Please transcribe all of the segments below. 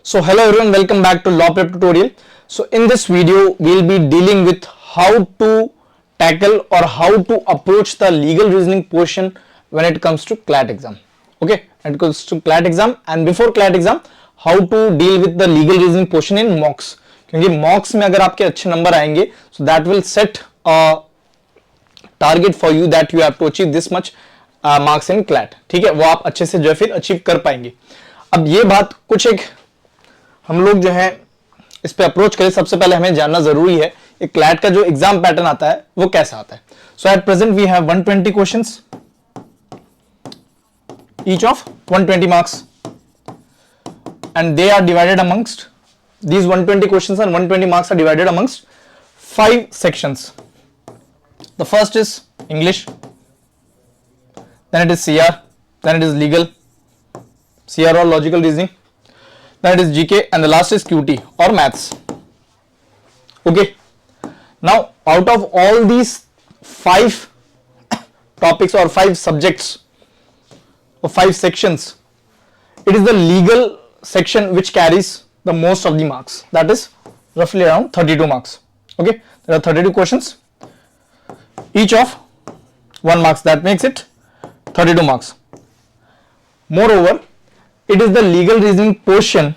So hello everyone, welcome back to Law Prep tutorial. So in this video we'll be dealing with how to tackle or how to approach the legal reasoning portion when it comes to CLAT exam. Okay, when it comes to CLAT exam, and before CLAT exam how to deal with the legal reasoning portion in mocks. क्योंकि mocks में अगर आपके अच्छे number आएंगे so that will set a target for you that you have to achieve this much marks in CLAT. ठीक है, वो आप अच्छे से जो है फिर अचीव कर पाएंगे. अब ये बात कुछ एक हम लोग जो है इस पे अप्रोच करें, सबसे पहले हमें जानना जरूरी है कि क्लैट का जो एग्जाम पैटर्न आता है वो कैसा आता है. So at present we have 120 questions, each of 120 marks, and they are divided amongst these 120 questions and 120 marks are divided amongst 5 sections. The first is English, then it is CR, then it is legal, CR or logical reasoning, then it is GK, and the last is QT or maths. Okay, now out of all these 5 topics or 5 subjects or 5 sections, it is the legal section which carries the most of the marks, that is roughly around 32 marks. Okay, there are 32 questions, each of 1 marks, that makes it 32 marks. Moreover, it is the legal reasoning portion,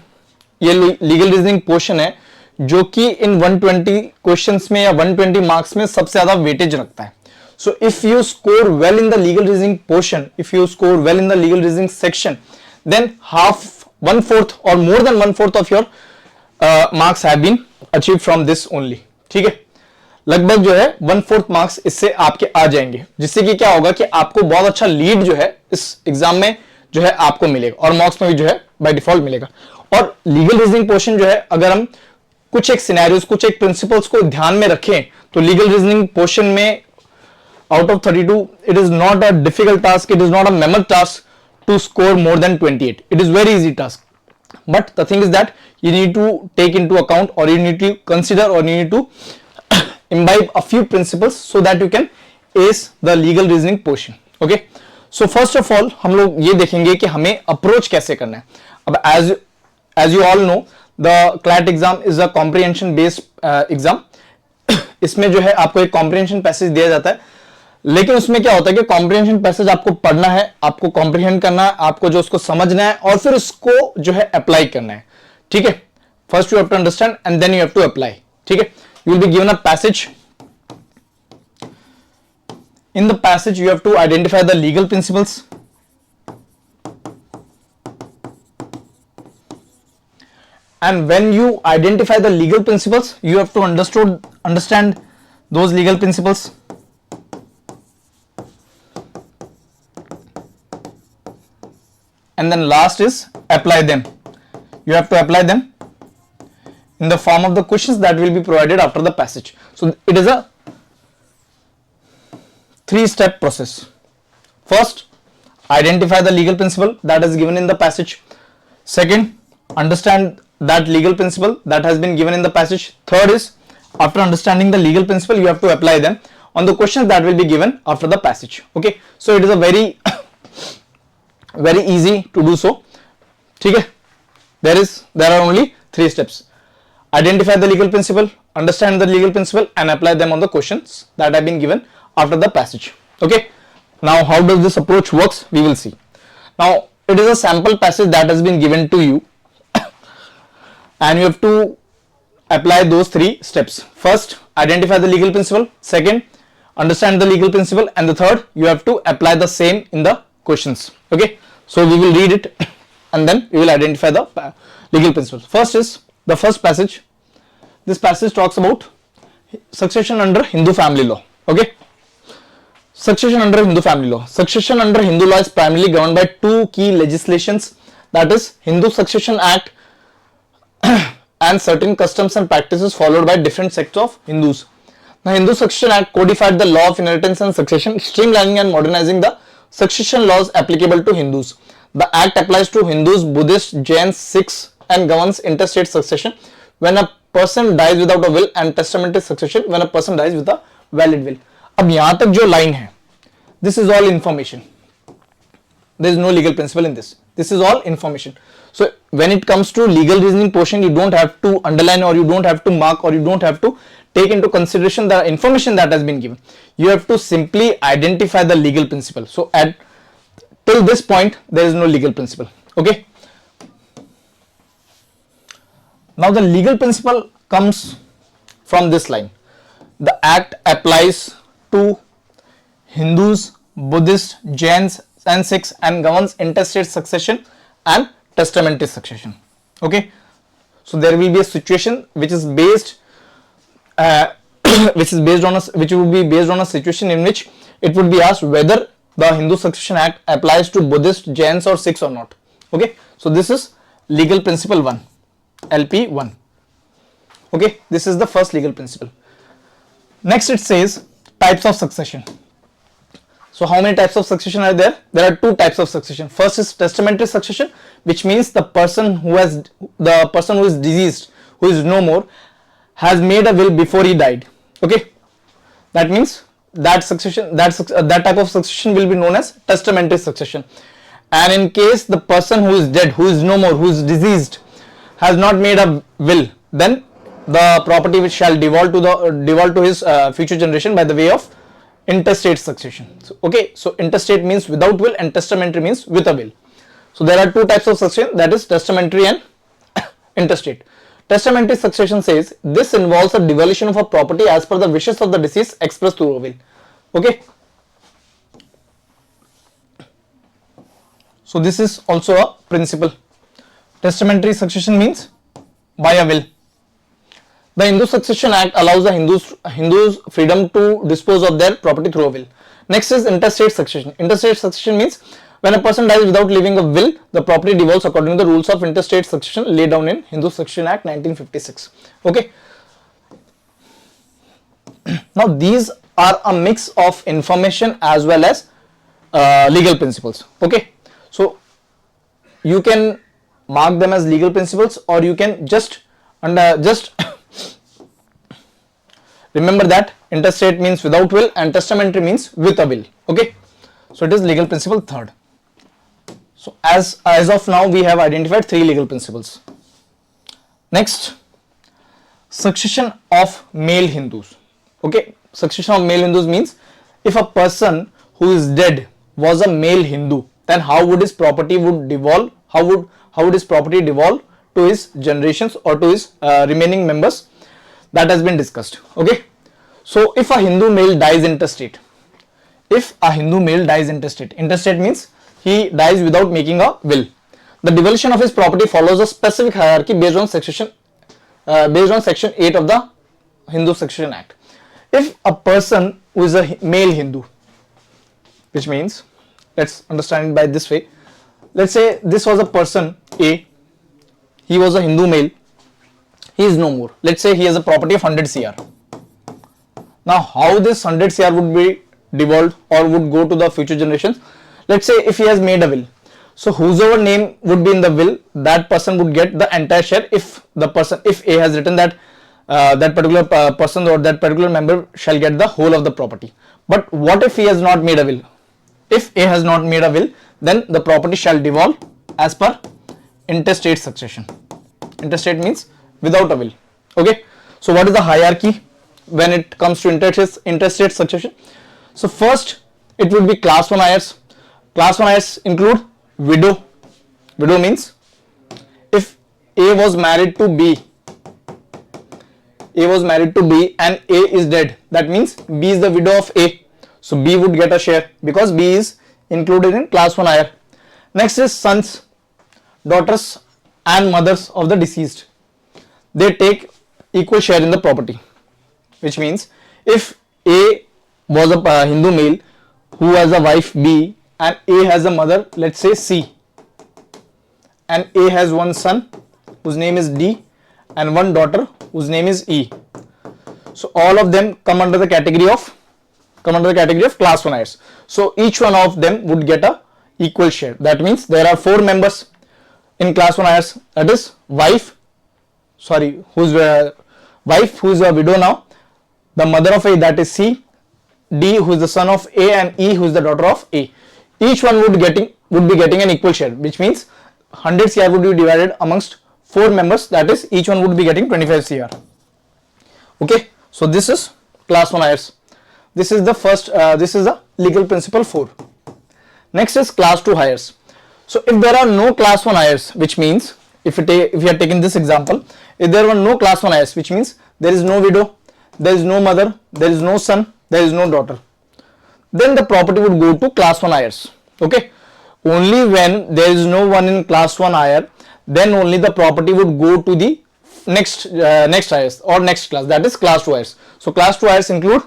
ये legal reasoning portion है जो कि इन 120 questions में या 120 marks में सबसे ज्यादा weightage रखता है. So if you score well in the legal reasoning portion, if you score well in the legal reasoning section, then half, 1/4 or more than 1/4 of your marks have been achieved from this only. ठीक है, लगभग जो है 1/4 marks इससे आपके आ जाएंगे, जिससे कि क्या होगा कि आपको बहुत अच्छा लीड जो है इस एग्जाम में जो है आपको मिलेगा और मार्क्स में भी जो है बाय डिफॉल्ट मिलेगा. और लीगल रीजनिंग पोर्शन जो है अगर हम कुछ एक सिनेरियोस, कुछ एक प्रिंसिपल्स को ध्यान में रखें तो लीगल रीजनिंग पोर्शन में out of 32 it is not a difficult task, it is not a memory task to score more than 28. It is very easy task, but the thing is that you need to take into account or you need to consider or you need to imbibe a few principles so that you can ace the legal reasoning portion. Okay, so first of all हम लोग ये देखेंगे कि हमें approach कैसे करना है. अब as you all know the CLAT exam is a comprehension based exam. इसमें जो है आपको एक comprehension passage दिया जाता है, लेकिन उसमें क्या होता है कि comprehension passage आपको पढ़ना है, आपको comprehend करना है, आपको जो उसको समझना है और फिर उसको जो है अप्लाई करना है. ठीक है, first you have to understand and then you have to apply. ठीक है, you will be given a passage. In the passage you have to identify the legal principles, and when you identify the legal principles you have to understand those legal principles. And then last is apply them. You have to apply them in the form of the questions that will be provided after the passage. So it is a 3-step process. First, identify the legal principle that is given in the passage. Second, understand that legal principle that has been given in the passage. Third is, after understanding the legal principle, you have to apply them on the questions that will be given after the passage. Okay, so it is a very very easy to do so. ठीक है, there are only 3 steps. Identify the legal principle, understand the legal principle and apply them on the questions that have been given after the passage. Okay, now how does this approach works we will see. Now it is a sample passage that has been given to you and you have to apply those 3 steps. First, identify the legal principle. Second, understand the legal principle, and the third, you have to apply the same in the questions. Okay, so we will read it and then we will identify the legal principles. First is the first passage. This passage talks about succession under Hindu family law. Okay, succession under Hindu family law. Succession under Hindu law is primarily governed by 2 key legislations, that is Hindu Succession Act and certain customs and practices followed by different sects of Hindus. The Hindu Succession Act codified the law of inheritance and succession, streamlining and modernizing the succession laws applicable to Hindus. The act applies to Hindus, Buddhists, Jains, Sikhs and governs interstate succession when a person dies without a will and testamentary succession when a person dies with a valid will. अब यहां तक जो line है, this is all information. There is no legal principle in this. This is all information. So when it comes to legal reasoning portion, you don't have to underline, or you don't have to mark, or you don't have to take into consideration the information that has been given. You have to simply identify the legal principle. So at till this point there is no legal principle. Okay, now the legal principle comes from this line: the act applies to Hindus, Buddhists, Jains and Sikhs and governs intestate succession and testamentary succession. Okay, so there will be a situation which is based which would be based on a situation in which it would be asked whether the Hindu Succession Act applies to Buddhists, Jains or Sikhs or not. Okay, so this is legal principle 1, LP1. Okay, this is the first legal principle. Next it says types of succession. So how many types of succession are there? There are 2 types of succession. First is testamentary succession, which means the person who is deceased, who is no more, has made a will before he died. Okay, that means that type of succession will be known as testamentary succession. And in case the person who is dead, who is no more, who is deceased, has not made a will, then the property which shall devolve to his future generation by the way of intestate succession. So, okay, so intestate means without will and testamentary means with a will. So there are 2 types of succession, that is testamentary and intestate. Testamentary succession says this involves a devolution of a property as per the wishes of the deceased expressed through a will. Okay, so this is also a principle. Testamentary succession means by a will. The Hindu Succession Act allows the Hindus freedom to dispose of their property through a will. Next is intestate succession. Intestate succession means when a person dies without leaving a will, the property devolves according to the rules of intestate succession laid down in Hindu Succession Act 1956. Okay. Now these are a mix of information as well as legal principles. Okay. So you can mark them as legal principles, or you can just remember that intestate means without will and testamentary means with a will. Okay, so it is legal principle 3rd. So as of now we have identified 3 legal principles. Next, succession of male Hindus. Okay, succession of male Hindus means if a person who is dead was a male Hindu, then how would his property devolve? How would his property devolve to his generations or to his remaining members? That has been discussed. Okay, so if a Hindu male dies intestate, intestate means he dies without making a will, the devolution of his property follows a specific hierarchy based on section 8 of the Hindu Succession Act. If a person who is a male Hindu, which means, let's understand it by this way, let's say this was a person A, he was a Hindu male, he is no more. Let's say he has a property of 100 CR. Now how this 100 CR would be devolved or would go to the future generations? Let's say if he has made a will, so whosoever name would be in the will, that person would get the entire share. If A has written that that particular person or that particular member shall get the whole of the property. But what if he has not made a will? If A has not made a will, then the property shall devolve as per intestate succession. Intestate means without a will. Okay, so what is the hierarchy when it comes to intestate succession? So first it would be class 1 heirs. Class 1 heirs include widow. Widow means if A was married to B, and A is dead, that means B is the widow of A, so B would get a share because B is included in class 1 heir. Next is sons, daughters and mothers of the deceased. They take equal share in the property, which means if A was a Hindu male who has a wife B and A has a mother, let's say C, and A has one son whose name is D and one daughter whose name is E. So all of them come under the category of class 1 heirs. So each one of them would get a equal share. That means there are 4 members in class 1 heirs, that is who's a widow now, the mother of A, that is C, D who is the son of A, and E who is the daughter of A. Each one would would be getting an equal share, which means 100 CR would be divided amongst 4 members, that is each one would be getting 25 CR. Okay, so this is class 1 heirs. This is the first, this is the legal principle 4. Next is class 2 heirs. So if there are no class 1 heirs, which means if you are taking this example, if there were no class 1 heirs, which means there is no widow, there is no mother, there is no son, there is no daughter, then the property would go to class 1 heirs. Okay, only when there is no one in class 1 heir, then only the property would go to the next heirs or next class, that is class 2 heirs. So class 2 heirs include,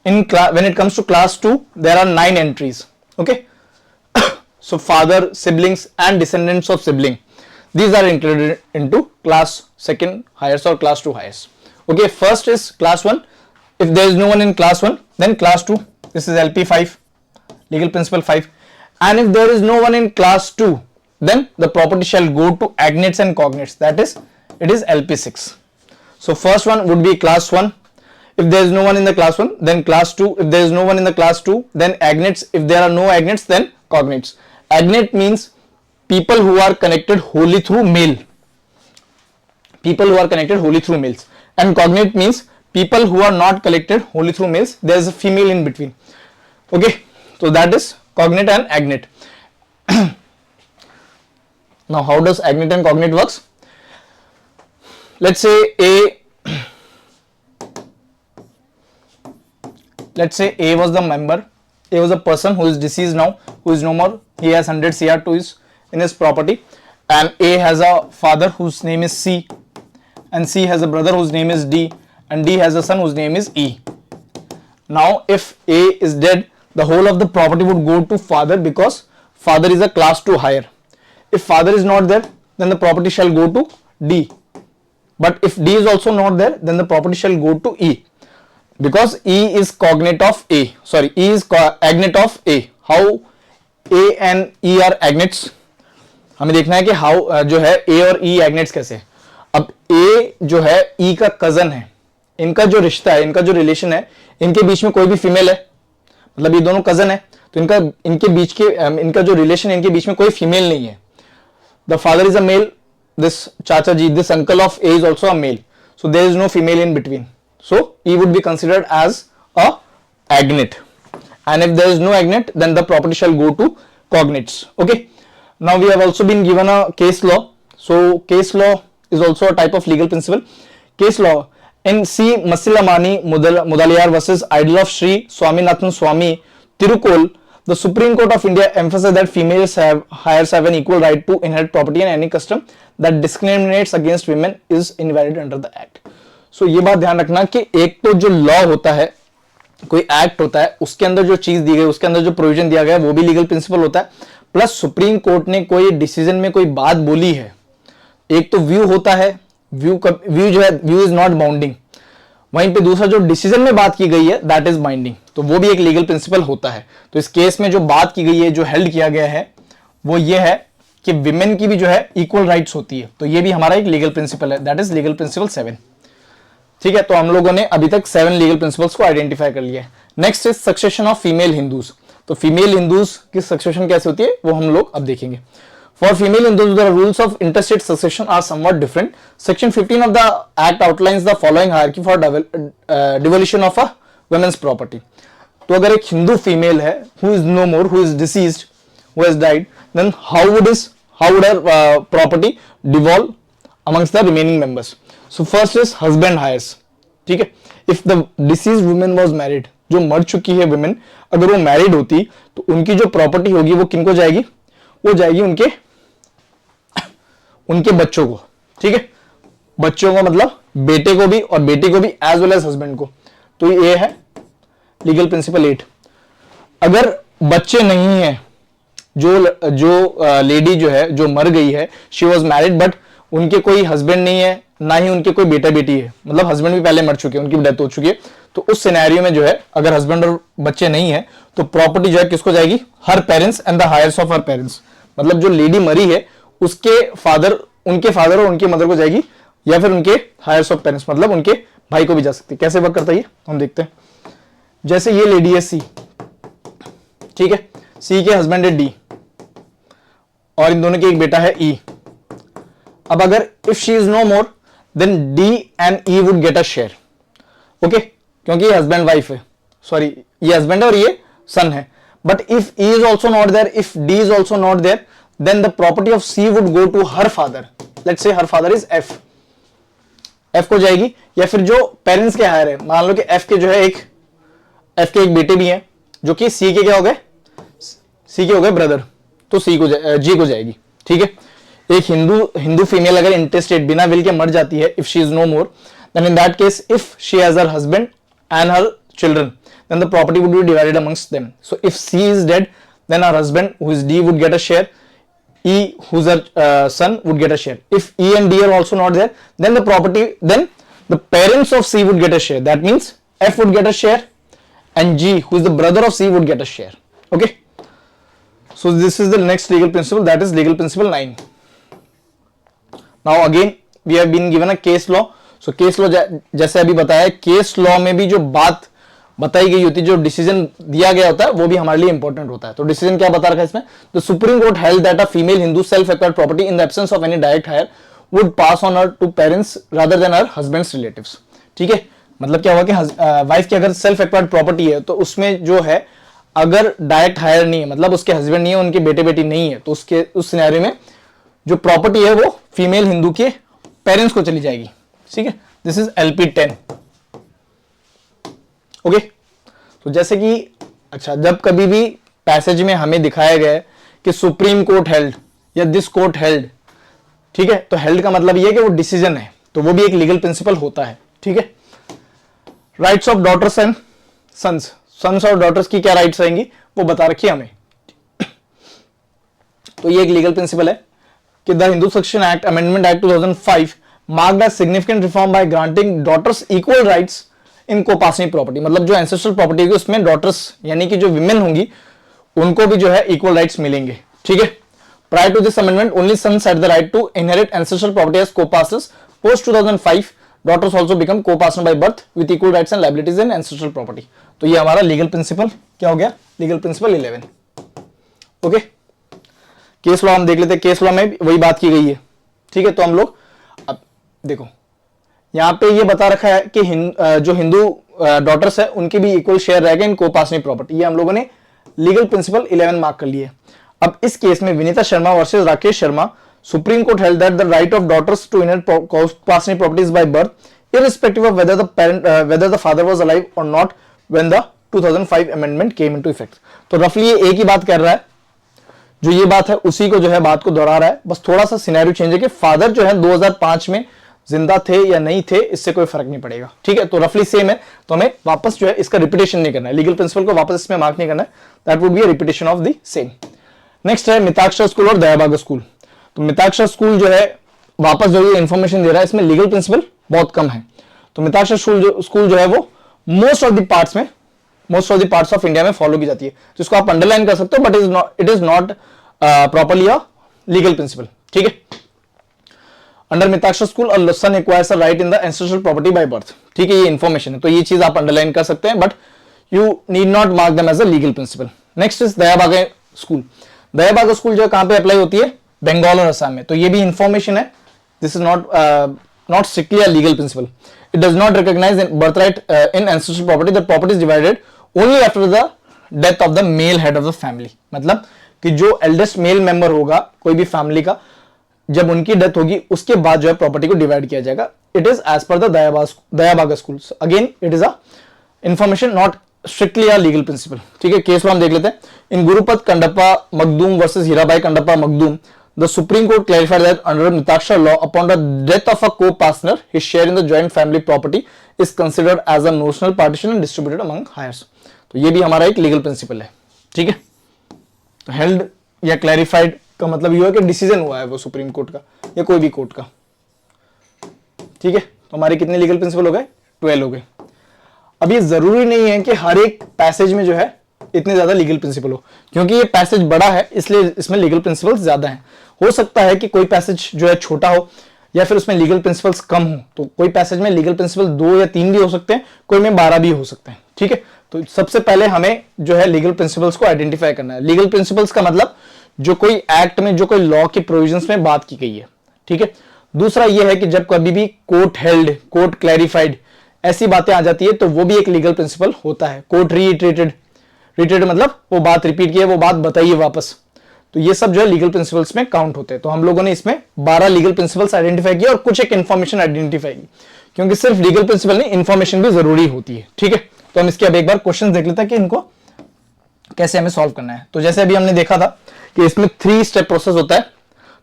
when it comes to class 2, there are 9 entries. Okay, so father, siblings and descendants of sibling, these are included into class 2 heirs or class 2 heirs. Okay, first is class 1. If there is no one in class 1, then class 2, this is LP 5, legal principle 5. And if there is no one in class 2, then the property shall go to agnates and cognates, that is it is LP 6. So first one would be class 1. If there is no one in the class 1, then class 2. If there is no one in the class 2, then agnates. If there are no agnates, then cognates. Agnate means people who are connected wholly through male. People who are connected wholly through males. And cognate means people who are not connected wholly through males. There is a female in between. Okay, so that is cognate and agnate. Now, how does agnate and cognate works? Let's say A was the member. A was a person who is deceased now, who is no more. He has 100 CR in his property, and A has a father whose name is C, and C has a brother whose name is D, and D has a son whose name is E. Now, if A is dead, the whole of the property would go to father, because father is a class 2 higher. If father is not there, then the property shall go to D. But if D is also not there, then the property shall go to E, because E is cognate of A. Sorry, E is agnate of A. How A and E are agnates? हमें देखना है कि how जो है A और E agnates कैसे. अब A जो है E का cousin है, इनका जो रिश्ता है, इनका जो रिलेशन है, इनके बीच में कोई भी फीमेल है, मतलब ये दोनों cousin है, तो इनके बीच के इनका जो रिलेशन है, इनके बीच में कोई फीमेल नहीं है. The father is a male, this Chacha ji, this uncle of A is also a male, so there is no female in between. So E would be considered as a agnate, and if there is no agnate, then the property shall go to cognates. Okay, now we have also been given a case law. So case law is also a type of legal principle. Case law in C. Masilamani Mudaliar versus Idol of Sri Swaminathan Swami Tirukol, the Supreme Court of India emphasized that females heirs have an equal right to inherit property, and any custom that discriminates against women is invalid under the act. So ये बात ध्यान रखना कि एक तो जो law होता है, कोई एक्ट होता है, उसके अंदर जो चीज दी गई, उसके अंदर जो प्रोविजन दिया गया है, वो भी लीगल प्रिंसिपल होता है. प्लस सुप्रीम कोर्ट ने कोई डिसीजन में कोई बात बोली है, एक तो व्यू होता है, व्यू जो है व्यू इज नॉट बाउंडिंग, वहीं पे दूसरा जो डिसीजन में बात की गई है दैट इज बाइंडिंग, तो वो भी एक लीगल प्रिंसिपल होता है. तो इस केस में जो बात की गई है, जो हेल्ड किया गया है, वो ये है कि विमेन की भी जो है इक्वल राइट्स होती है, तो ये भी हमारा एक लीगल प्रिंसिपल है, दैट इज लीगल प्रिंसिपल 7. ठीक है, तो हम लोगों ने अभी तक 7 लीगल प्रिंसिपल्स को आइडेंटिफाई कर लिया है. Next is succession of female Hindus. तो फीमेल हिंदूज की सक्सेशन कैसे होती है वो हम लोग अब देखेंगे. For female Hindus the rules of intestate succession are somewhat different. Section 15 of the act outlines the following hierarchy for devolution of a woman's property. तो अगर एक हिंदू फीमेल है who is no more, who is deceased, who has died, then how would her property devolve amongst the remaining members. So first is husband heirs. ठीक है, if the deceased woman was married, जो मर चुकी है women, अगर वो married होती तो उनकी जो प्रॉपर्टी होगी वो किनको जाएगी, वो जाएगी उनके बच्चों को. ठीक है, बच्चों को मतलब बेटे को भी और बेटी को भी एज वेल एज हस्बैंड को. तो ये है लीगल प्रिंसिपल 8. अगर बच्चे नहीं है, जो लेडी जो है जो मर गई है, शी वॉज मैरिड बट उनके कोई हस्बैंड नहीं है, ना ही उनके कोई बेटा बेटी है, मतलब हस्बैंड भी पहले मर चुके हैं, उनकी डेथ हो चुकी है, तो उस सिनेरियो में जो है अगर हस्बैंड और बच्चे नहीं है तो प्रॉपर्टी जो है किसको जाएगी, her parents and the heirs of her parents. मतलब जो लेडी मरी है उसके फादर, उनके फादर और उनके मदर को जाएगी, या फिर उनके हायर्स ऑफ पेरेंट्स मतलब उनके भाई को भी जा सकती है. कैसे वर्क करता है ये हम देखते हैं. जैसे ये लेडी है सी, ठीक है, सी के हस्बैंड है डी, और इन दोनों के एक बेटा है ई। अब अगर if she is no more then D and E would get a share, okay, क्योंकि ये हस्बैंड वाइफ है, सॉरी ये हस्बैंड है और ये सन है। But if E is also not there, if D is also not there, then the property of C would go to her father. Let's say her father is F, F को जाएगी, या फिर जो parents के higher है, मान लो कि F के जो है एक बेटे भी हैं जो कि सी के क्या हो गए, सी के हो गए ब्रदर, तो सी को जी को जाएगी, ठीक है। एक हिंदू फीमेल अगर इंटेस्टेड बिना विल के मर जाती है, if she is no more, then in that case if she has her husband and her children, then the property would be divided amongst them. So if C is dead, then her husband who is D would get a share, E who's a son would get a share. If E and D are also not there, then the parents of C would get a share. That means F would get a share and G, who is the brother of C, would get a share. Okay. So this is the next legal principle, that is legal principle 9. Now again we have been given a case law. So case law जैसे अभी बताया, case law में भी जो बात बताई गई होती है, जो डिसीजन दिया गया होता है, वो भी हमारे लिए इंपॉर्टेंट होता है। तो डिसीजन क्या बता रखा है इसमें, the Supreme Court held that a female Hindu self acquired property in the absence of any direct heir would pass on her to parents rather than her husband's relatives. ठीक है, मतलब क्या हुआ कि वाइफ की अगर सेल्फ एक्वायर्ड प्रॉपर्टी है तो उसमें जो है अगर डायरेक्ट हायर नहीं है, मतलब उसके हस्बैंड नहीं है, उनके बेटे बेटी नहीं है, तो उसके उस सिनेरियो में जो प्रॉपर्टी है वो फीमेल हिंदू के पेरेंट्स को चली जाएगी। ठीक है, दिस इज LP 10। ओके, तो जैसे कि अच्छा, जब कभी भी पैसेज में हमें दिखाया गया है कि सुप्रीम कोर्ट हेल्ड या दिस कोर्ट हेल्ड, ठीक है, तो हेल्ड का मतलब ये है कि वो डिसीजन है, तो वो भी एक लीगल प्रिंसिपल होता है। ठीक है, rights of daughters and sons, sons और डॉटर्स की क्या राइट्स रहेंगी वो बता रखी है हमें। तो ये एक लीगल प्रिंसिपल है कि the Hindu succession act amendment act 2005 marked a significant reform by granting daughters equal rights in coparcenary property. मतलब जो एंसेस्ट्रल प्रॉपर्टी होगी उसमें डॉटर्स यानी कि जो विमेन होंगी उनको भी जो है इक्वल राइट्स मिलेंगे। ठीक है, prior to this amendment only sons had the right to inherit ancestral property as coparceners. Post 2005 daughters also become co-partner by birth with equal rights and liabilities in ancestral property। तो ये हमारा legal principal क्या हो गया, legal principal 11। Okay, case law हम देख लेते हैं, केस लॉ में वही बात की गई है। ठीक है, तो हम लोग अब देखो यहाँ पे ये बता रखा है कि जो हिंदू डॉटर्स है उनके भी इक्वल शेयर रहेगा इन कोपासनी प्रॉपर्टी। ये हम लोगों ने लीगल प्रिंसिपल 11 मार्क कर लिए। अब इस केस में Vinita Sharma versus Rakesh Sharma, Supreme Court held that the right of daughters to inherit co-parental properties by birth, irrespective of whether the father was alive or not when the 2005 amendment came into effect। तो रफली ये एक ही बात कर रहा है, जो ये बात है उसी को जो है बात को दोहरा रहा है, बस थोड़ा सा सिनेरियो चेंज है कि फादर जो है 2005 में जिंदा थे या नहीं थे, इससे कोई फर्क नहीं पड़ेगा। ठीक है, तो रफली सेम है, तो हमें वापस जो है इसका रिपीटेशन नहीं करना है, लीगल प्रिंसिपल को वापस इसमें मार्क नहीं करना है, that would be a repetition of the same. Next है मिताक्षर स्कूल और दयाबाग स्कूल। तो मिताक्षर स्कूल जो है वापस जो ये इंफॉर्मेशन दे रहा है, इसमें लीगल प्रिंसिपल बहुत कम है। तो मिताक्षर स्कूल जो है वो most of the parts of India में फॉलो की जाती है, तो इसको आप अंडरलाइन कर सकते हो, but it is not properly a legal principle. ठीक है, under Mitakshara school a son acquires a right in the ancestral property by birth. ठीक है, ये इंफॉर्मेशन है, तो ये चीज आप अंडरलाइन कर सकते हैं, but you need not mark them as a legal principle. Next is Dayabhaga school. Dayabhaga school जो कहां पे अप्लाई होती है, बंगाल और असम में। तो ये भी इंफॉर्मेशन है, this is not strictly a legal principle. It does not recognise birth right in ancestral property, the property is divided only after the death of the male head of the family. मतलब कि जो eldest male member होगा कोई भी family का, जब उनकी death होगी उसके बाद जो है प्रॉपर्टी को डिवाइड किया जाएगा। It is as per the Dayabhaga school. Again it is a information, not strictly a legal principle. ठीक है, केस लॉ हम देख लेते हैं। In Gurupad Khandappa Magdum versus Hirabai Khandappa Magdum, the Supreme Court clarified that under Mitakshar law, upon the death of a co-partner, his share in the joint family property is considered as a notional partition and distributed among heirs। तो ये भी हमारा एक legal principle है। ठीक है, तो held या क्लैरिफाइड का मतलब ये है कि डिसीजन हुआ है वो सुप्रीम कोर्ट का या कोई भी कोर्ट का। ठीक है, तो हमारे कितने लीगल प्रिंसिपल हो गए, 12 हो गए। अब ये जरूरी नहीं है कि हर एक पैसेज में जो है इतने ज्यादा लीगल प्रिंसिपल हो, क्योंकि ये पैसेज बड़ा है इसलिए इसमें लीगल प्रिंसिपल्स ज्यादा हैं। हो सकता है कि कोई पैसेज जो है छोटा हो या फिर उसमें लीगल प्रिंसिपल्स कम हो, तो कोई पैसेज में लीगल प्रिंसिपल 2 या 3 भी हो सकते हैं, कोई में 12 भी हो सकते हैं। ठीक है, तो सबसे पहले हमें जो है लीगल प्रिंसिपल्स को आइडेंटिफाई करना है। लीगल प्रिंसिपल्स का मतलब जो कोई एक्ट में, जो कोई लॉ के प्रोविजंस में बात की गई है, ठीक है। दूसरा ये है कि जब कभी भी कोर्ट हेल्ड, कोर्ट क्लैरिफाइड ऐसी बातें आ जाती है तो वो भी एक लीगल प्रिंसिपल होता है। कोर्ट रीइटरेटेड, रिटेड मतलब वो बात रिपीट की है, वो बात बताइए वापस, तो ये सब जो है लीगल प्रिंसिपल्स में काउंट होते हैं। तो हम लोगों ने इसमें 12 लीगल प्रिंसिपल्स आइडेंटिफाई किए और कुछ एक इंफॉर्मेशन आइडेंटिफाई की, क्योंकि सिर्फ लीगल प्रिंसिपल नहीं, इंफॉर्मेशन भी जरूरी होती है, ठीक है। तो हम इसके अब एक बार क्वेश्चन देख लेते हैं कि इनको कैसे हमें सॉल्व करना है। तो जैसे अभी हमने देखा था कि इसमें 3 स्टेप प्रोसेस होता है।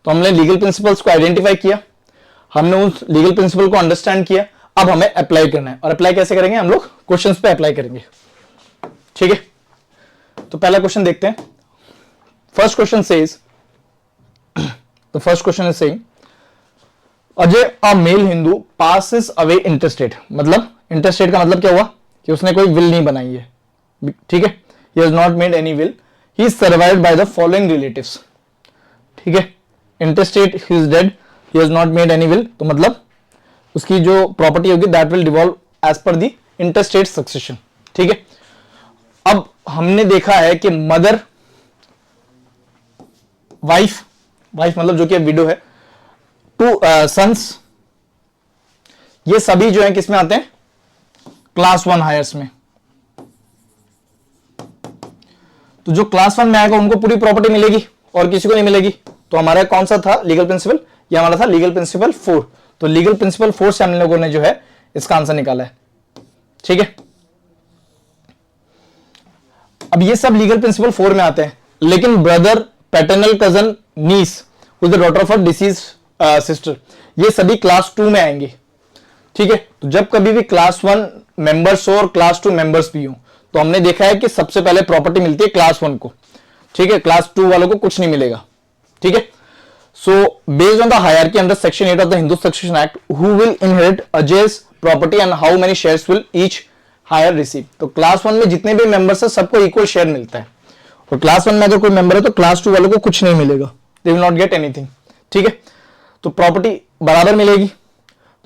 तो हमने लीगल प्रिंसिपल्स को आइडेंटिफाई किया, हमने उस लीगल प्रिंसिपल को अंडरस्टैंड किया, अब हमें अप्लाई करना है। और अप्लाई कैसे करेंगे, हम लोग क्वेश्चंस पे अप्लाई करेंगे, ठीक है। तो पहला क्वेश्चन देखते हैं। First question says, the first question is saying Ajay a male Hindu passes away intestate. मतलब इंटरस्टेट का मतलब क्या हुआ कि उसने कोई विल नहीं बनाई है, ठीक है। he has not made any will, he is survived by the following relatives, ठीक है। Interstate he is dead, he has not made any will, तो मतलब उसकी जो प्रॉपर्टी होगी that will devolve as per the interstate succession, ठीक है। अब हमने देखा है कि मदर, वाइफ मतलब जो कि विडो है, 2 सन्स, ये सभी जो है किसमें आते हैं, क्लास 1 हायर्स में। तो जो क्लास 1 में आएगा उनको पूरी प्रॉपर्टी मिलेगी और किसी को नहीं मिलेगी। तो हमारा कौन सा था लीगल प्रिंसिपल, ये हमारा था लीगल प्रिंसिपल 4। तो लीगल प्रिंसिपल 4 से हम लोगों ने जो है इसका आंसर निकाला है, ठीक है। अब ये सब लीगल प्रिंसिपल 4 में आते हैं, लेकिन brother, paternal cousin, niece with the daughter of a deceased sister, ये सभी क्लास 2 में आएंगे, ठीक है। तो जब कभी भी क्लास 1 मेंबर्स हो और क्लास 2 मेंबर्स भी हो, तो हमने देखा है कि सबसे पहले प्रॉपर्टी मिलती है क्लास 1 को, ठीक है। क्लास 2 वालों को कुछ नहीं मिलेगा, ठीक है। So based on the hierarchy under section 8 of the Hindu succession act, who will inherit Ajay's property and how many shares will each heir receive. तो क्लास 1 में जितने भी मेंबर्स है सबको इक्वल शेयर मिलता है, और क्लास 1 में अगर कोई मेंबर है तो क्लास 2 वालों को कुछ नहीं मिलेगा, they will not get anything, ठीक है। तो प्रॉपर्टी बराबर मिलेगी।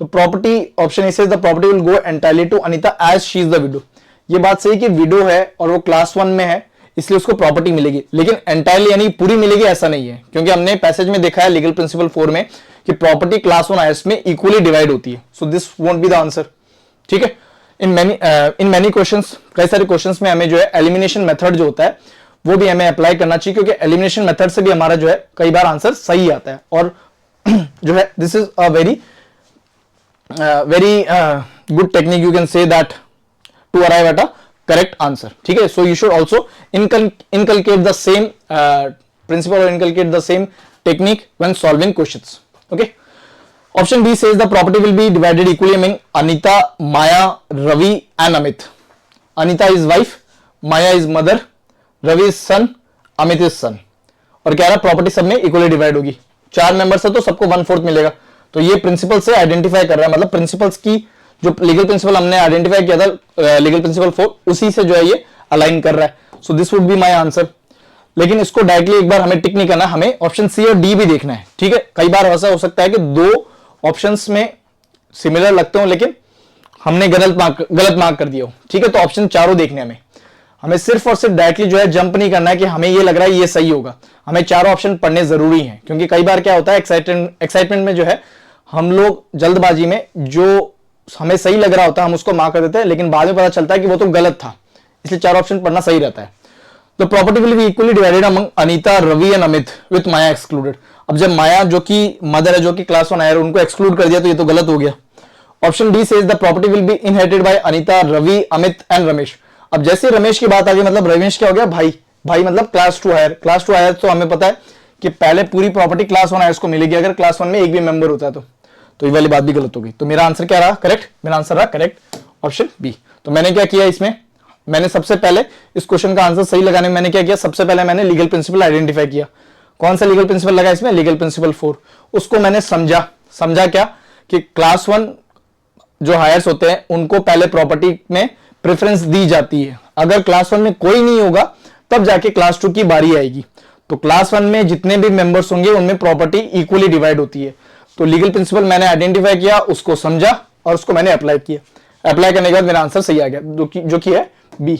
तो property option A says the property will go entirely to Anita as she is the widow. ये बात सही कि विडो है और वो क्लास 1 में है, इसलिए उसको प्रॉपर्टी मिलेगी, लेकिन एंटायरली यानी पूरी मिलेगी ऐसा नहीं है, क्योंकि हमने पैसेज में देखा है लीगल प्रिंसिपल 4 में कि प्रॉपर्टी क्लास 1 हायर्स में इक्वली डिवाइड होती है। So this won't be the answer, ठीक है। इन मेनी क्वेश्चंस, कई सारे क्वेश्चंस में हमें जो है एलिमिनेशन मेथड जो होता है वो भी हमें अप्लाई करना चाहिए, क्योंकि एलिमिनेशन मेथड से भी हमारा जो है कई बार आंसर सही आता है। और जो है this is a very good technique, you can say that to arrive at a correct answer, ठीक है। So you should also inculcate the same principle or inculcate the same technique when solving questions, okay. Option B says the property will be divided equally among Anita, Maya, Ravi and Amit. Anita is wife, Maya is mother, Ravi is son, Amit is son. और कह रहा property सब में equally divide होगी। 4 members है तो सबको 1/4 मिलेगा। तो ये प्रिंसिपल से आइडेंटिफाई कर रहा है, मतलब प्रिंसिपल्स की जो लीगल प्रिंसिपल हमने आइडेंटिफाई किया था लीगल प्रिंसिपल 4, उसी से जो है ये अलाइन कर रहा है। So this would be my answer. लेकिन इसको डायरेक्टली एक बार हमें टिक नहीं करना, हमें ऑप्शन सी और डी भी देखना है, ठीक है। कई बार ऐसा हो सकता है कि 2 ऑप्शंस में सिमिलर लगते हो लेकिन हमने गलत मार्क कर दिया हो, ठीक है। तो ऑप्शन चारों देखने हमें सिर्फ और सिर्फ डायरेक्टली जो है जंप नहीं करना है कि हमें ये लग रहा है ये सही होगा, हमें चारों ऑप्शन पढ़ने जरूरी हैं। क्योंकि कई बार क्या होता है एक्साइटमेंट में जो है हम लोग जल्दबाजी में जो हमें सही लग रहा होता है हम उसको मार्क कर देते हैं, लेकिन बाद में पता चलता है कि वो तो गलत था, इसलिए 4 ऑप्शन पढ़ना सही रहता है। तो property will be equally divided among Anita, Ravi and Amit with Maya excluded. अब जब माया जो कि मदर है, जो कि क्लास 1 हायर, उनको एक्सक्लूड कर दिया तो ये तो गलत हो गया। Option D says the property will be inherited by Anita, Ravi, Amit and Ramesh. अब जैसे रमेश की बात आ गई, मतलब रमेश क्या हो गया, भाई मतलब क्लास 2 हायर। क्लास 2 हायर तो हमें पता है कि पहले पूरी प्रॉपर्टी क्लास 1 हायर्स को मिलेगी अगर क्लास 1 में एक भी मेंबर होता है तो ये वाली बात भी गलत होगी। तो मेरा आंसर क्या रहा, करेक्ट। मेरा आंसर रहा करेक्ट ऑप्शन बी। तो मैंने क्या किया इसमें, मैंने सबसे पहले इस क्वेश्चन का आंसर सही लगाने में मैंने क्या किया, सबसे पहले मैंने लीगल प्रिंसिपल आइडेंटिफाई किया। कौन सा लीगल प्रिंसिपल लगा इसमें, लीगल प्रिंसिपल 4। उसको मैंने समझा क्या कि क्लास 1 जो हायर्स होते हैं उनको पहले प्रॉपर्टी में प्रेफरेंस दी जाती है। अगर क्लास 1 में कोई नहीं होगा तब जाके क्लास 2 की बारी आएगी। तो क्लास 1 में जितने भी मेंबर्स होंगे उनमें प्रॉपर्टी इक्वली डिवाइड होती है। तो लीगल प्रिंसिपल मैंने आइडेंटिफाई किया, उसको समझा और उसको मैंने अप्लाई किया। अप्लाई करने के बाद मेरा आंसर सही आ गया, जो कि है बी।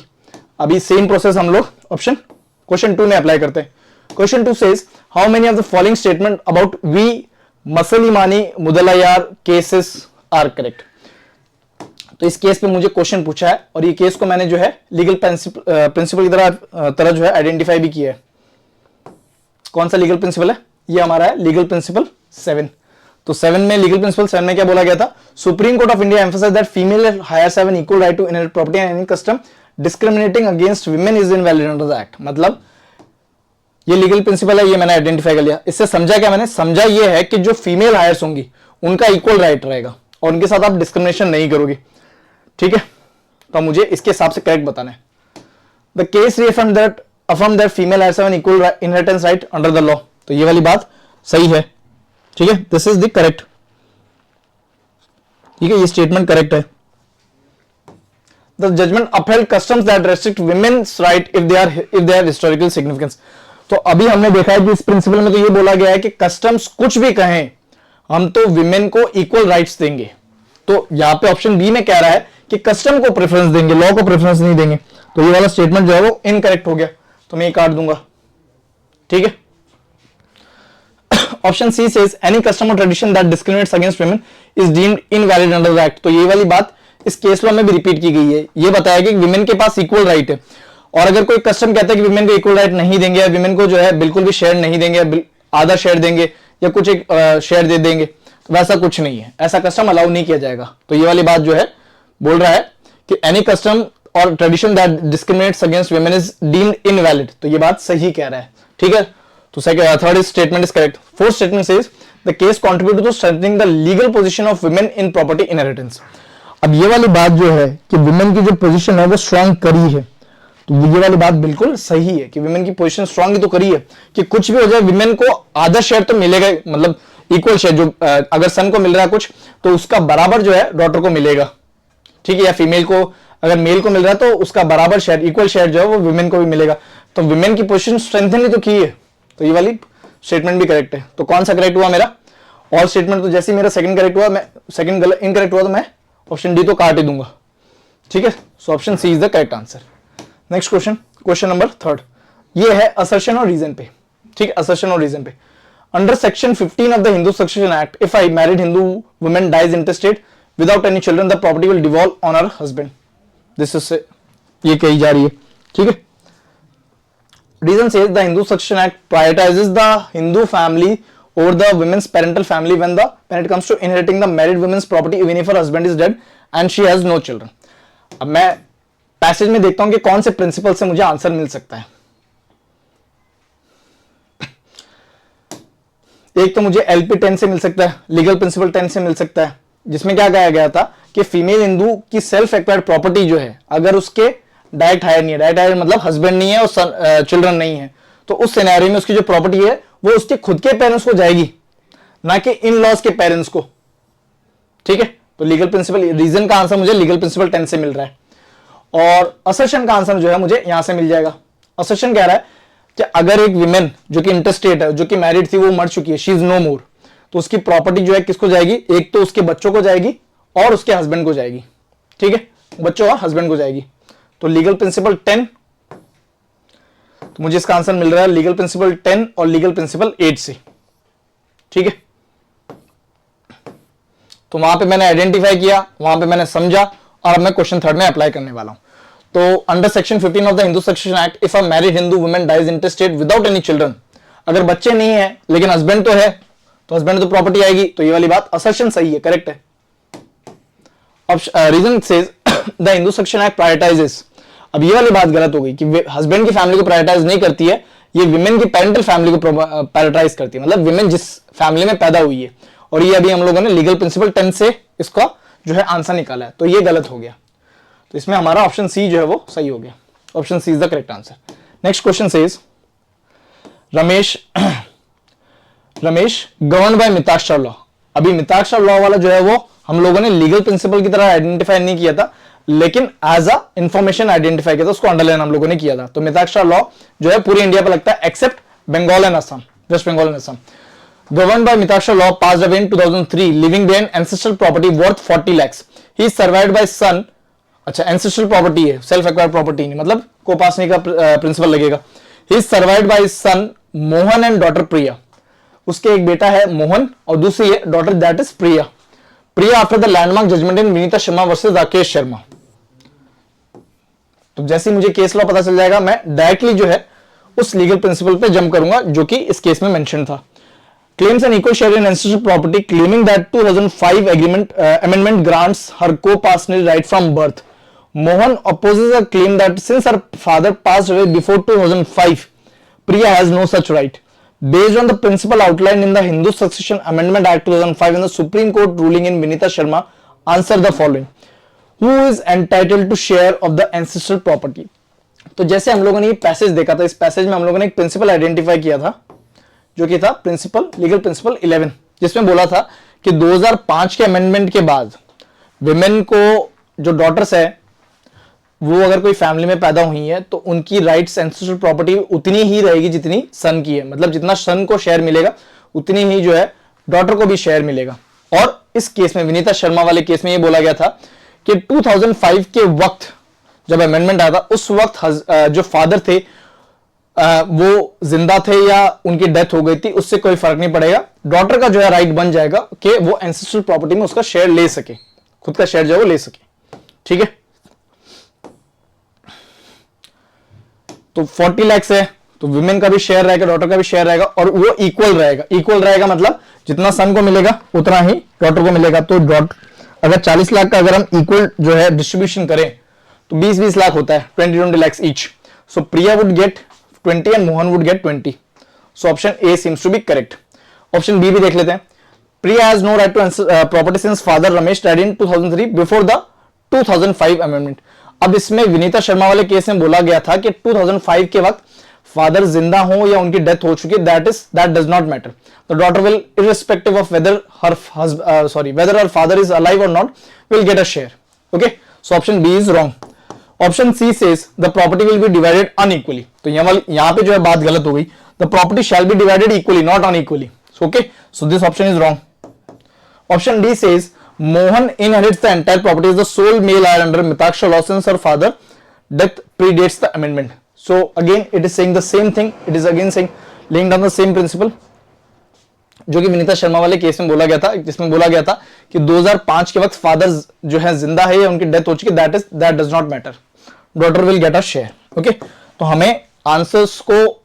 अभी सेम प्रोसेस हम लोग क्वेश्चन 2 में अप्लाई करते हैं। Question 2 says, how many of the following statement about V. Masalimani Mudalayar cases are correct? तो इस केस पे मुझे क्वेश्चन पूछा है और ये केस को मैंने जो है लीगल प्रिंसिपल की तरह जो है आइडेंटिफाई भी किया है। कौन सा लीगल प्रिंसिपल है? ये हमारा है लीगल प्रिंसिपल 7। तो 7 में लीगल प्रिंसिपल 7 में क्या बोला गया था? Supreme court of India emphasized that female heirs have an equal right to inherit property and any custom discriminating against women is invalid under the act. मतलब ये लीगल प्रिंसिपल है, ये मैंने आइडेंटिफाई कर लिया। इससे समझा क्या मैंने? समझा ये है कि जो फीमेल हायर्स होंगी उनका इक्वल राइट रहेगा और उनके साथ आप डिस्क्रिमिनेशन नहीं करोगे। ठीक है, तो मुझे इसके हिसाब से करेक्ट बताना है। The case affirm that female has an equal inheritance right under the law। तो ये वाली बात सही है। ठीक है, दिस इज द करेक्ट। ठीक है, ये स्टेटमेंट करेक्ट है। The judgment upheld customs that restrict women's right if they have historical significance। तो अभी हमने देखा है कि इस प्रिंसिपल में तो ये बोला गया है कि कस्टम्स कुछ भी कहें हम तो विमेन को इक्वल राइट्स देंगे। तो यहां पे ऑप्शन बी में कह रहा है कि कस्टम को प्रेफरेंस देंगे, लॉ को प्रेफरेंस नहीं देंगे। तो ये वाला स्टेटमेंट जो है वो इनकरेक्ट हो गया, तो मैं ये काट दूंगा। ठीक है, option C says any custom और tradition that discriminates against women is deemed invalid under the act. तो ये वाली बात इस केस लॉ में भी रिपीट की गई है। ये बताया कि विमेन के पास इक्वल राइट है और अगर कोई कस्टम कहता है कि विमेन को इक्वल राइट नहीं देंगे या विमेन को जो है बिल्कुल भी शेयर नहीं देंगे, आधा शेयर देंगे या कुछ एक शेयर दे देंगे, तो वैसा कुछ नहीं है, ऐसा कस्टम अलाउ नहीं किया जाएगा। तो ये वाली बात जो है बोल रहा है कि एनी कस्टम और tradition that discriminates against women is deemed invalid. तो ये बात सही कह रहा है। ठीक है, तो third statement is correct. Fourth statement says the case contributed to strengthening the legal position of women in property inheritance. अब ये वाली बात जो है कि वुमेन की जो पोजीशन है वो स्ट्रांग करी है, तो ये वाली बात बिल्कुल सही है कि विमेन की पोजीशन स्ट्रांग ही तो करी है कि कुछ भी हो जाए विमेन को आधा शेयर तो मिलेगा, मतलब इक्वल शेयर। जो अगर सन को मिल रहा है कुछ तो उसका बराबर जो है डॉटर को मिलेगा। ठीक है, या फीमेल को अगर मेल को मिल रहा है तो उसका बराबर शेयर, इक्वल शेयर जो है वो विमेन को भी मिलेगा। तो विमेन की पोजीशन स्ट्रेंथन ही तो की है, तो ये वाली स्टेटमेंट भी करेक्ट है। तो कौन सा करेक्ट हुआ मेरा? All statement. तो जैसे ही मेरा सेकंड करेक्ट हुआ, मैं सेकंड इनकरेक्ट हुआ तो मैं ऑप्शन डी तो काट ही दूंगा। ठीक है, so option C is the correct answer. Next question number third, ये है असर्शन और रीजन पे। ठीक है, असर्शन और रीजन पे। Under section 15 of the Hindu succession act, if I married Hindu women dies intestate without any children the property will devolve on her husband. This is ये कही जा रही है। ठीक है, reason says the Hindu succession act prioritizes the Hindu family over the women's parental family when it comes to inheriting the married women's property even if her husband is dead and she has no children। अब मैं passage में देखता हूं कि कौन से principal से मुझे आंसर मिल सकता है। एक तो मुझे LP 10 से मिल सकता है, लीगल प्रिंसिपल 10 से मिल सकता है, जिसमें क्या कहा गया था कि फीमेल हिंदू की सेल्फ एक्वायर्ड प्रॉपर्टी जो है अगर उसके डायरेक्ट हायर नहीं है, डायरेक्ट हायर मतलब हस्बैंड नहीं है और चिल्ड्रन नहीं है, तो उस सिनेरियो में उसकी जो प्रॉपर्टी है वो उसके खुद के पेरेंट्स को जाएगी, ना कि इन लॉज के पेरेंट्स को। ठीक है, तो लीगल प्रिंसिपल, रीजन का आंसर मुझे लीगल प्रिंसिपल 10 से मिल रहा है और असर्शन का आंसर जो है मुझे यहां से मिल जाएगा। असर्शन कह रहा है कि अगर एक विमेन जो कि इंटरस्टेट है, जो कि मैरिड थी, वो मर चुकी है, शी इज नो मोर, तो उसकी प्रॉपर्टी जो है किसको जाएगी? एक तो उसके बच्चों को जाएगी और उसके हस्बैंड को जाएगी। ठीक है, बच्चों और हस्बैंड को जाएगी। तो लीगल प्रिंसिपल 10, तो मुझे इसका आंसर मिल रहा है लीगल प्रिंसिपल 10 और लीगल प्रिंसिपल 8 से। ठीक है, तो वहां पे मैंने आइडेंटिफाई किया, वहां पे मैंने समझा और अब मैं क्वेश्चन थर्ड में अप्लाई करने वाला हूं। तो under section 15 of the Hindu succession act, if a married Hindu women dies intestate without any children, अगर बच्चे नहीं है लेकिन हस्बैंड तो है, तो हस्बैंड तो प्रॉपर्टी आएगी। तो ये वाली बात असर्शन सही है, करेक्ट है। Reason says the Hindu succession act prioritizes, अब ये वाली बात गलत हो गई कि हस्बैंड की फैमिली को प्रायोरिटाइज नहीं करती है, ये विमेन की पेरेंटल फैमिली को प्रायोरिटाइज करती है, मतलब विमेन जिस फैमिली में पैदा हुई है। और ये अभी हम लोगों ने लीगल प्रिंसिपल 10 से इसका जो है आंसर निकाला है, तो ये गलत हो गया। तो इसमें हमारा ऑप्शन सी जो है वो सही हो गया। Option C is the correct answer. Next question says Ramesh govern by Mitakshara law. अभी मिताक्षर लॉ वाला जो है वो हम लोगों ने लीगल प्रिंसिपल की तरह आइडेंटिफाई नहीं किया था, लेकिन एज अ इंफॉर्मेशन आइडेंटिफाई किया था, उसको अंडरलाइन हम लोगों ने किया था। तो मिताक्षर लॉ जो है पूरी इंडिया पे लगता है except Bengal and Assam, west Bengal and Assam. Governed by Mitakshara law passed away in 2003, living behind ancestral property worth 40 lakhs। He is survived by son. अच्छा, एंसेस्ट्रल प्रॉपर्टी है, सेल्फ एक्वायर्ड प्रॉपर्टी नहीं, मतलब कोपासनी का प्रिंसिपल लगेगा। He is survived by son Mohan and daughter Priya, उसके एक बेटा है मोहन और दूसरी है daughter that is Priya. Priya after the landmark judgement in Vinita Sharma versus Rakesh Sharma. तो जैसे ही मुझे केस लॉ पता चल जाएगा मैं डायरेक्टली जो है उस लीगल प्रिंसिपल पे जंप करूंगा जो कि इस केस में मेंशन था। Claims an equal share in ancestral property claiming that 2005 amendment grants her co-paternity right from birth. Mohan opposes a claim that since her father passed away before 2005, Priya has no such right. Based on the principle outlined in the Hindu Succession Amendment Act 2005 and the Supreme Court ruling in Vinita Sharma, answer the following. Who is entitled to share of the ancestral property? तो जैसे हम लोगों ने ये passage देखा था, इस passage में हम लोगों ने एक प्रिंसिपल आइडेंटिफाई किया था जो कि था प्रिंसिपल, लीगल प्रिंसिपल 11, जिसमें बोला था कि 2005 के अमेंडमेंट के बाद विमेन को जो डॉटर्स है वो अगर कोई फैमिली में पैदा हुई है तो उनकी राइट्स एंसेस्ट्रल प्रॉपर्टी उतनी ही रहेगी जितनी सन की है, मतलब जितना सन को शेयर मिलेगा उतनी ही जो है डॉटर को भी शेयर मिलेगा। और इस केस में विनीता शर्मा वाले केस में ये बोला गया था कि 2005 के वक्त जब अमेंडमेंट आया था उस वक्त जो फादर थे वो जिंदा थे या उनकी डेथ हो गई थी, उससे कोई फर्क नहीं पड़ेगा। डॉटर का जो है राइट बन जाएगा कि वो एंसेस्ट्रल प्रॉपर्टी में उसका शेयर ले सके, खुद का शेयर जो है वो ले सके। ठीक है, तो 40 लाख है तो विमेन का भी शेयर रहेगा, डॉटर का भी शेयर रहेगा और वो इक्वल रहेगा। इक्वल रहेगा मतलब जितना सन को मिलेगा उतना ही डॉटर को मिलेगा। तो अगर 40 लाख का अगर हम इक्वल जो है डिस्ट्रीब्यूशन करें तो 20-20 लाख होता है, 20 lakhs each. So Priya would get 20 and Mohan would get 20। So option A seems to be correct. Option B भी देख लेते हैं। Priya has no right to property since father Ramesh died in 2003 before the 2005 amendment. अब इसमें विनीता शर्मा वाले केस में बोला गया था कि 2005 के वक्त फादर जिंदा हो या उनकी डेथ हो चुकी, that does not matter. The daughter will irrespective of whether her father is alive or not will get a share. Okay, so option B is wrong. Option C says the property will be divided unequally. तो यहाँ पे जो है बात गलत हो गई। The property shall be divided equally, not unequally. So, okay, so this option is wrong. Option D says Mohan inherits the entire property as the sole male heir under Mitaksha law since her father death predates the amendment. So again it is saying the same thing. It is again saying laying down the same principle जो कि विनीता शर्मा वाले case में बोला गया था, जिसमें बोला गया था कि 2005 के वक्त फादर जो है जिंदा है या उनकी डेथ हो चुकी, that does not matter, daughter will get a share. Okay, तो हमें आंसर्स को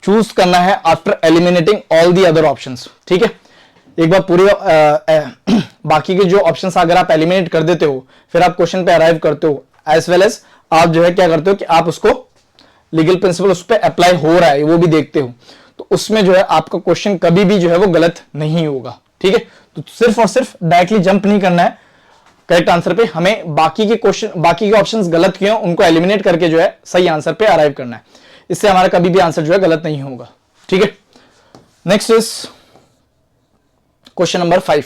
चूज करना है after eliminating all the other options. ठीक है, एक बार पूरे बाकी के जो ऑप्शंस अगर आप एलिमिनेट कर देते हो फिर आप क्वेश्चन पे अराइव करते हो, एज वेल एज आप जो है क्या करते हो कि आप उसको लीगल प्रिंसिपल उस पर अप्लाई हो रहा है वो भी देखते हो, तो उसमें जो है आपका क्वेश्चन कभी भी जो है वो गलत नहीं होगा। ठीक है, तो सिर्फ और सिर्फ डायरेक्टली जंप नहीं करना है करेक्ट आंसर पे, हमें बाकी के ऑप्शंस गलत क्यों उनको एलिमिनेट करके जो है सही आंसर पे अराइव करना है, इससे हमारा कभी भी आंसर जो है गलत नहीं होगा। ठीक है, next is question number 5।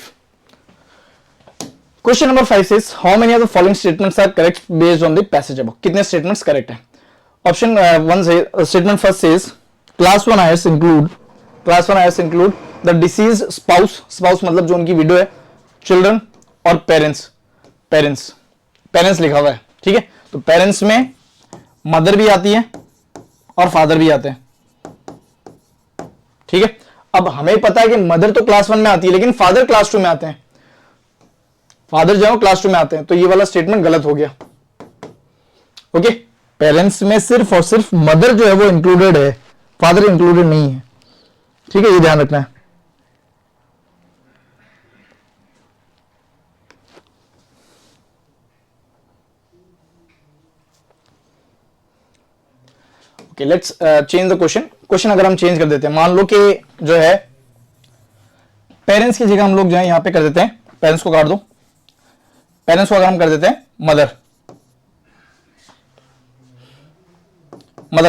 Question number 5 says how many of the following statements are correct based on the passage above? कितने स्टेटमेंट्स करेक्ट हैं? ऑप्शन 1 से statement first says class 1 heirs include the deceased spouse मतलब जो उनकी window है, children और parents लिखा हुआ है। ठीक है, तो पेरेंट्स में मदर भी आती है और फादर भी आते हैं। ठीक है, अब हमें पता है कि मदर तो क्लास 1 में आती है लेकिन फादर क्लास 2 में आते हैं, फादर जो है क्लास 2 में आते हैं, तो ये वाला स्टेटमेंट गलत हो गया। ओके, पेरेंट्स में सिर्फ और सिर्फ मदर जो है वो इंक्लूडेड है, फादर इंक्लूडेड नहीं है। ठीक है, ये ध्यान रखना है। Okay, let's change the question अगर हम चेंज कर देते हैं, मान लो कि जो है पेरेंट्स की जगह हम लोग जो है यहां पे कर देते हैं, पेरेंट्स को काट दो, पेरेंट्स को अगर हम कर देते हैं मदर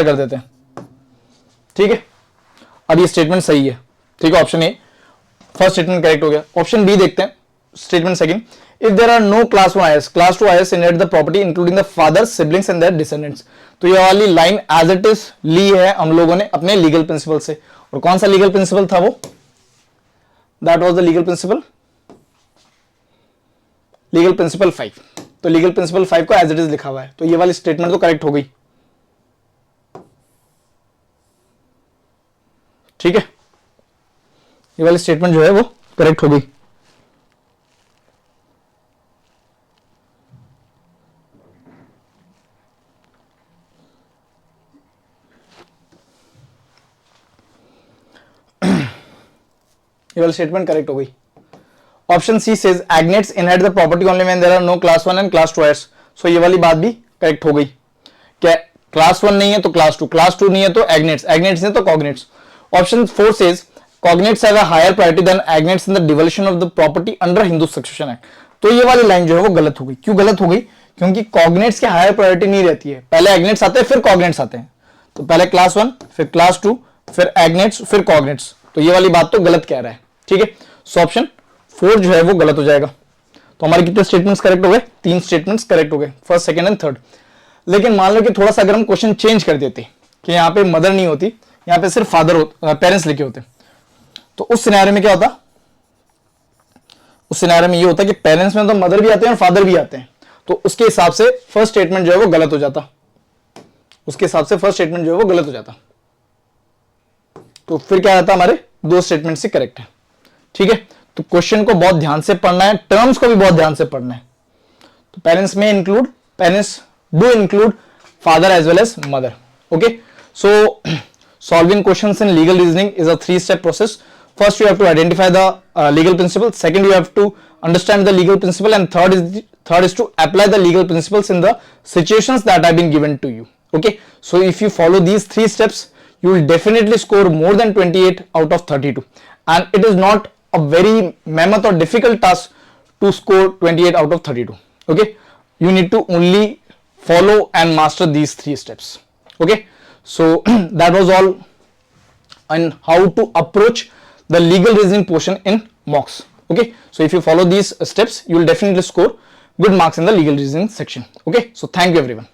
कर देते हैं। ठीक है, अब ये स्टेटमेंट सही है। ठीक है, option A first statement correct हो गया। ऑप्शन बी देखते हैं, statement second, if there are no class 1 heirs, class 2 heirs inherit the property including the father, siblings and their descendants। तो ये वाली लाइन एज इट इज ली है हम लोगों ने अपने लीगल प्रिंसिपल से, और कौन सा लीगल प्रिंसिपल था वो? That was the legal principal 5। तो लीगल प्रिंसिपल 5 को एज इट इज लिखा हुआ है, तो ये वाली स्टेटमेंट तो करेक्ट हो गई। ठीक है, ये वाली स्टेटमेंट जो है वो करेक्ट हो गई। ये वाली स्टेटमेंट करेक्ट हो गई। Option C says agnates inherit the property only when there are no class 1 and class 2 heirs। सो ये वाली बात भी करेक्ट हो गई। क्या क्लास 1 नहीं है तो क्लास 2, क्लास 2 नहीं है तो एग्नेट्स, एग्नेट्स नहीं तो cognates. Option 4 says cognates have a higher priority than agnates in the devolution of the property under Hindu succession act. तो ये वाली लाइन जो है वो गलत हो गई। क्यों गलत हो गई? क्योंकि कॉग्नेट्स की हायर प्रायोरिटी नहीं रहती है, पहले एग्नेट्स आते हैं फिर कॉग्नेट्स आते हैं। तो पहले क्लास 1 फिर क्लास 2 फिर एग्नेट्स फिर कॉग्नेट्स। तो ये वाली बात तो गलत कह रहा है। ठीक है, सो ऑप्शन 4 जो है वो गलत हो जाएगा। तो हमारे कितने स्टेटमेंट्स करेक्ट हो गए? 3 स्टेटमेंट्स करेक्ट हो गए, फर्स्ट सेकंड एंड थर्ड। लेकिन मान लो कि थोड़ा सा अगर हम क्वेश्चन चेंज कर देते कि यहाँ पे मदर नहीं होती, यहाँ पे सिर्फ फादर पेरेंट्स लिखे होते, तो उस सिनेरियो में क्या होता? उस सिनेरियो में ये होता कि पेरेंट्स में तो मदर भी आते हैं और फादर भी आते हैं, तो उसके हिसाब से फर्स्ट स्टेटमेंट जो है वो गलत हो जाता। उसके हिसाब से फर्स्ट स्टेटमेंट जो है वो गलत हो जाता। तो फिर क्या आता? हमारे 2 स्टेटमेंट से करेक्ट है। ठीक है, तो क्वेश्चन को बहुत ध्यान से पढ़ना है, टर्म्स को भी बहुत ध्यान से पढ़ना है। तो पेरेंट्स में include, parents do include father as well as mother. Okay, so solving questions in legal reasoning is a 3-step process. First you have to identify the legal principle, second you have to understand the legal principle, and third is to apply the legal principles in the situations that have been given to you. Okay, so if you follow these 3 steps you will definitely score more than 28 out of 32, and it is not a very mammoth or difficult task to score 28 out of 32. Okay, you need to only follow and master these 3 steps. Okay, so that was all on how to approach the legal reasoning portion in mocks. Okay, so if you follow these steps you will definitely score good marks in the legal reasoning section. Okay, so thank you everyone.